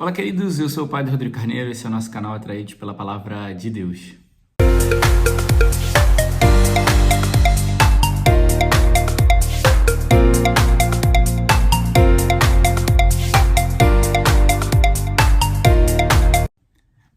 Olá, queridos, eu sou o Padre Rodrigo Carneiro, esse é o nosso canal Atraídos pela Palavra de Deus.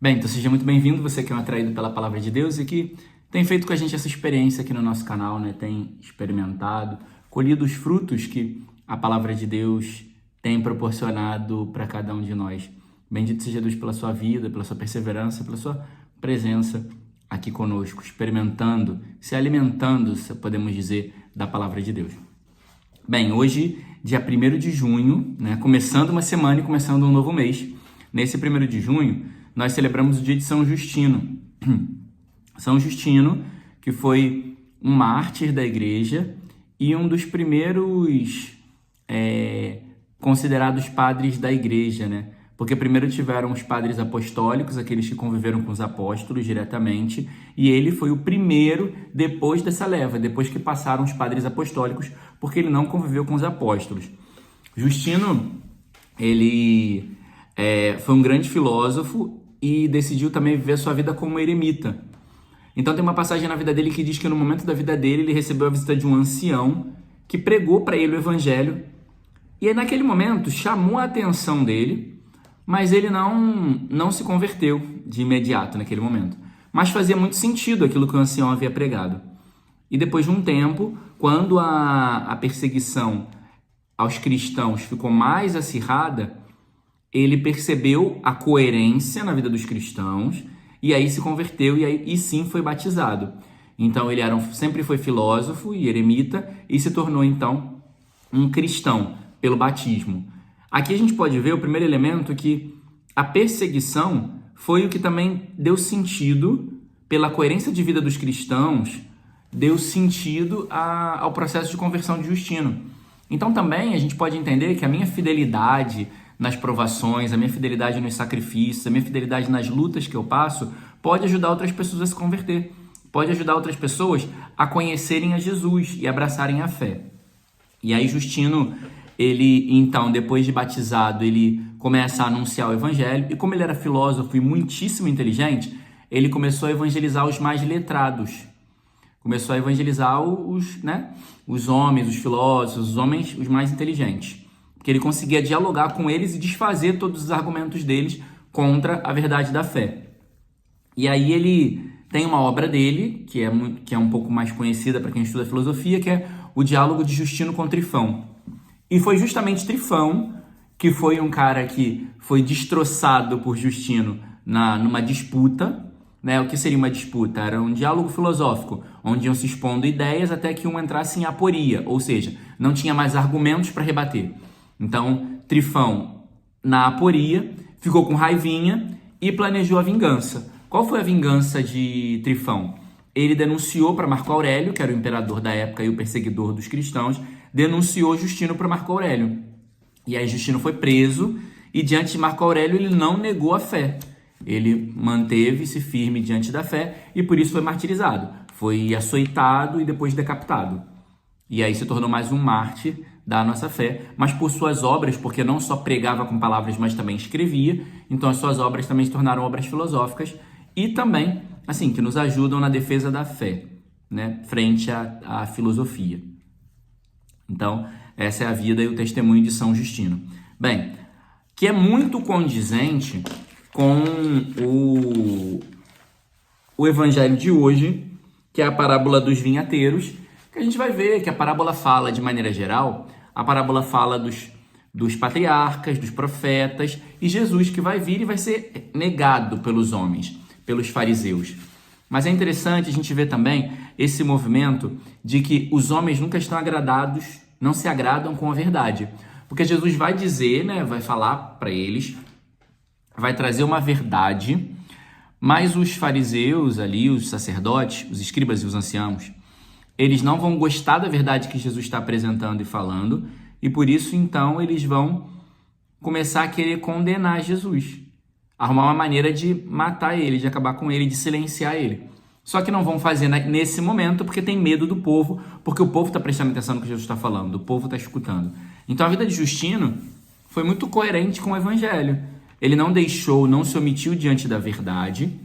Bem, então seja muito bem-vindo, você que é um atraído pela Palavra de Deus e que tem feito com a gente essa experiência aqui no nosso canal, né? Tem experimentado, colhido os frutos que a Palavra de Deus tem proporcionado para cada um de nós. Bendito seja Deus pela sua vida, pela sua perseverança, pela sua presença aqui conosco, experimentando, se alimentando, se podemos dizer, da Palavra de Deus. Bem, hoje, dia 1º de junho, né, começando uma semana e começando um novo mês. Nesse 1º de junho, nós celebramos o dia de São Justino. São Justino, que foi um mártir da igreja e um dos primeiros considerados padres da igreja, né? Porque primeiro tiveram os padres apostólicos, aqueles que conviveram com os apóstolos diretamente, e ele foi o primeiro depois dessa leva, depois que passaram os padres apostólicos, porque ele não conviveu com os apóstolos. Justino, ele foi um grande filósofo e decidiu também viver a sua vida como eremita. Então tem uma passagem na vida dele que diz que no momento da vida dele, ele recebeu a visita de um ancião que pregou para ele o evangelho, e aí naquele momento chamou a atenção dele, mas ele não se converteu de imediato naquele momento. Mas fazia muito sentido aquilo que o ancião havia pregado. E depois de um tempo, quando a perseguição aos cristãos ficou mais acirrada, ele percebeu a coerência na vida dos cristãos e aí se converteu e sim foi batizado. Então ele sempre foi filósofo e eremita e se tornou então um cristão pelo batismo. Aqui a gente pode ver o primeiro elemento que a perseguição foi o que também deu sentido, pela coerência de vida dos cristãos, deu sentido ao processo de conversão de Justino. Então também a gente pode entender que a minha fidelidade nas provações, a minha fidelidade nos sacrifícios, a minha fidelidade nas lutas que eu passo, pode ajudar outras pessoas a se converter, pode ajudar outras pessoas a conhecerem a Jesus e abraçarem a fé. E aí Justino, ele, então, depois de batizado, ele começa a anunciar o evangelho, e como ele era filósofo e muitíssimo inteligente, ele começou a evangelizar os mais letrados. Começou a evangelizar os homens, os filósofos, os homens, os mais inteligentes. Porque ele conseguia dialogar com eles e desfazer todos os argumentos deles contra a verdade da fé. E aí ele tem uma obra dele, que é um pouco mais conhecida para quem estuda filosofia, que é o Diálogo de Justino com Trifão. E foi justamente Trifão, que foi um cara que foi destroçado por Justino numa disputa, né? O que seria uma disputa? Era um diálogo filosófico, onde iam se expondo ideias até que um entrasse em aporia, ou seja, não tinha mais argumentos para rebater. Então, Trifão, na aporia, ficou com raivinha e planejou a vingança. Qual foi a vingança de Trifão? Ele denunciou para Marco Aurélio, que era o imperador da época e o perseguidor dos cristãos, denunciou Justino para Marco Aurélio. E aí Justino foi preso e diante de Marco Aurélio ele não negou a fé. Ele manteve-se firme diante da fé e por isso foi martirizado. Foi açoitado e depois decapitado. E aí se tornou mais um mártir da nossa fé, mas por suas obras, porque não só pregava com palavras, mas também escrevia, então as suas obras também se tornaram obras filosóficas e também, assim, que nos ajudam na defesa da fé, né, frente à filosofia. Então, essa é a vida e o testemunho de São Justino. Bem, que é muito condizente com o evangelho de hoje, que é a parábola dos vinhateiros, que a gente vai ver que a parábola fala, de maneira geral, a parábola fala dos patriarcas, dos profetas, e Jesus que vai vir e vai ser negado pelos homens, pelos fariseus. Mas é interessante a gente ver também esse movimento de que os homens nunca estão agradados, não se agradam com a verdade. Porque Jesus vai dizer, né, vai falar para eles, vai trazer uma verdade, mas os fariseus ali, os sacerdotes, os escribas e os anciãos, eles não vão gostar da verdade que Jesus está apresentando e falando, e por isso, então, eles vão começar a querer condenar Jesus, arrumar uma maneira de matar ele, de acabar com ele, de silenciar ele. Só que não vão fazer nesse momento porque tem medo do povo, porque o povo está prestando atenção no que Jesus está falando, o povo está escutando. Então a vida de Justino foi muito coerente com o evangelho. Ele não deixou, não se omitiu diante da verdade,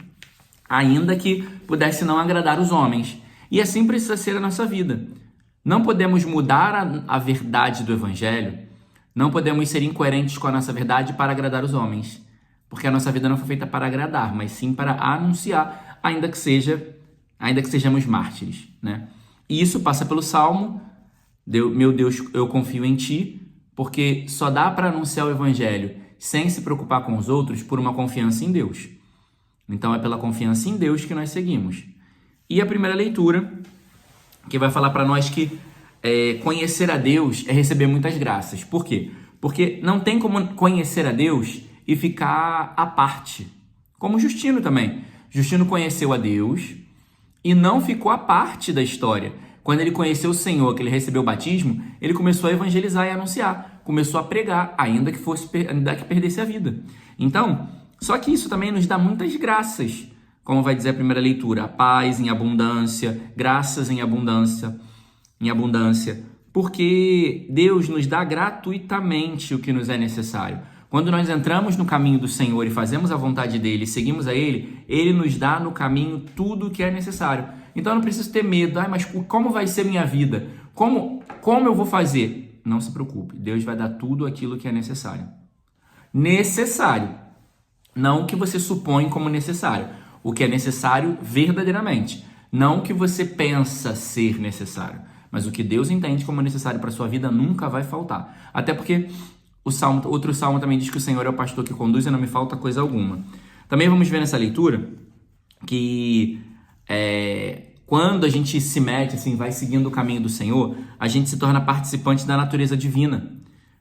ainda que pudesse não agradar os homens. E assim precisa ser a nossa vida. Não podemos mudar a verdade do Evangelho, não podemos ser incoerentes com a nossa verdade para agradar os homens, porque a nossa vida não foi feita para agradar, mas sim para anunciar, ainda que sejamos mártires, né? E isso passa pelo Salmo, meu Deus, eu confio em ti, porque só dá para anunciar o Evangelho sem se preocupar com os outros por uma confiança em Deus. Então é pela confiança em Deus que nós seguimos. E a primeira leitura, que vai falar para nós que conhecer a Deus é receber muitas graças. Por quê? Porque não tem como conhecer a Deus e ficar à parte. Como Justino também. Justino conheceu a Deus e não ficou à parte da história. Quando ele conheceu o Senhor, que ele recebeu o batismo, ele começou a evangelizar e anunciar. Começou a pregar, ainda que perdesse a vida. Então, só que isso também nos dá muitas graças. Como vai dizer a primeira leitura, a paz em abundância, graças em abundância, porque Deus nos dá gratuitamente o que nos é necessário. Quando nós entramos no caminho do Senhor e fazemos a vontade dele, seguimos a ele, ele nos dá no caminho tudo o que é necessário. Então eu não preciso ter medo, mas como vai ser minha vida? Como eu vou fazer? Não se preocupe, Deus vai dar tudo aquilo que é necessário. Necessário, não o que você supõe como necessário. O que é necessário verdadeiramente, não o que você pensa ser necessário, mas o que Deus entende como necessário para a sua vida nunca vai faltar. Até porque outro salmo também diz que o Senhor é o pastor que conduz e não me falta coisa alguma. Também vamos ver nessa leitura que quando a gente se mete, assim, vai seguindo o caminho do Senhor, a gente se torna participante da natureza divina,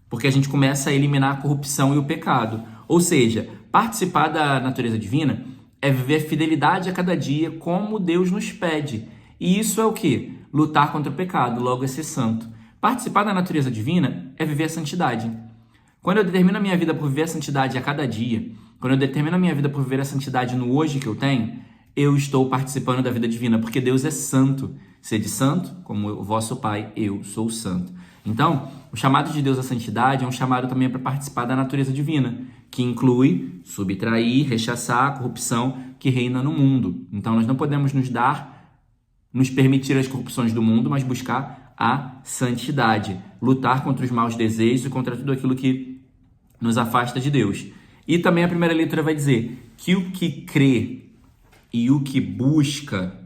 porque a gente começa a eliminar a corrupção e o pecado. Ou seja, participar da natureza divina é viver fidelidade a cada dia como Deus nos pede. E isso é o quê? Lutar contra o pecado, logo é ser santo. Participar da natureza divina é viver a santidade. Quando eu determino a minha vida por viver a santidade a cada dia, quando eu determino a minha vida por viver a santidade no hoje que eu tenho, eu estou participando da vida divina, porque Deus é santo. Sede santo, como o vosso Pai, eu sou santo. Então, o chamado de Deus à santidade é um chamado também para participar da natureza divina, que inclui subtrair, rechaçar a corrupção que reina no mundo. Então, nós não podemos nos permitir as corrupções do mundo, mas buscar a santidade, lutar contra os maus desejos e contra tudo aquilo que nos afasta de Deus. E também a primeira leitura vai dizer que o que crê e o que busca,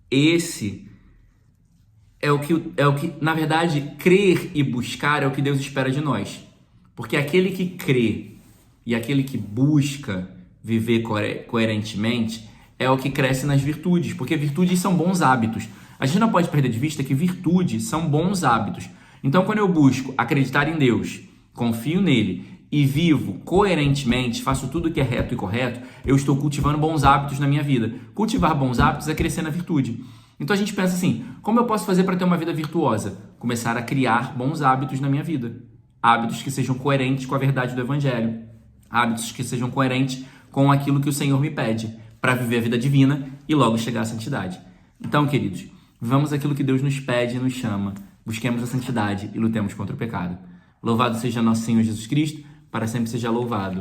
esse é o que, na verdade, crer e buscar é o que Deus espera de nós. Porque aquele que crê e aquele que busca viver coerentemente é o que cresce nas virtudes, porque virtudes são bons hábitos. A gente não pode perder de vista que virtudes são bons hábitos. Então, quando eu busco acreditar em Deus, confio nele e vivo coerentemente, faço tudo que é reto e correto, eu estou cultivando bons hábitos na minha vida. Cultivar bons hábitos é crescer na virtude. Então a gente pensa assim, como eu posso fazer para ter uma vida virtuosa? Começar a criar bons hábitos na minha vida. Hábitos que sejam coerentes com a verdade do Evangelho. Hábitos que sejam coerentes com aquilo que o Senhor me pede para viver a vida divina e logo chegar à santidade. Então, queridos, vivamos aquilo que Deus nos pede e nos chama. Busquemos a santidade e lutemos contra o pecado. Louvado seja nosso Senhor Jesus Cristo, para sempre seja louvado.